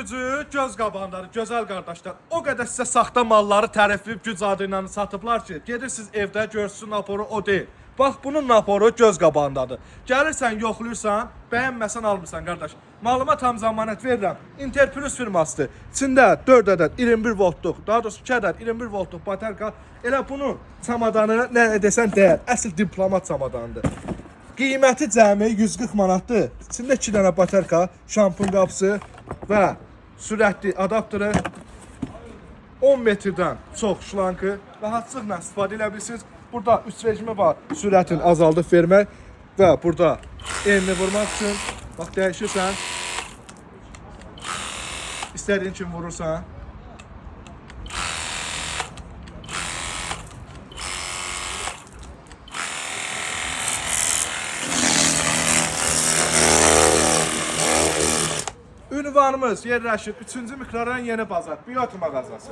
gücü göz qabağındadır, gözəl qardaşlar. O qədər sizə saxta malları tərifləyib güc adı ilə satıblar ki, gedirsiniz evdə görürsünüz naporu o deyil. Bax bunun naporu göz qabağındadır. Gəlirsən, yoxluyursan, bəyənməsən almırsan qardaş. Malıma tam zəmanət verirəm. Interplus firmasıdır. İçində 4 ədəd 21 voltluq, daha doğrusu 2 ədəd 21 voltluq baterka. Elə bunun çamadanı nə desən deyər, əsl diplomat çamadanıdır. Qiyməti cəmi 140 manatdır. İçində 2 dənə baterka, şampun qapısı və sürətli adaptörü, 10 metrdən çox şlankı rahatlıqla istifadə edə bilirsiniz. Burada 3 rejimi var, sürətin azaldıb vermək və burada enini vurmaq üçün. Bax, dəyişirsən, istədiyin kimi vurursan. Ünvanımız yerləşir 3-cü mikrorayon Yeni Bazar, Biotu mağazası.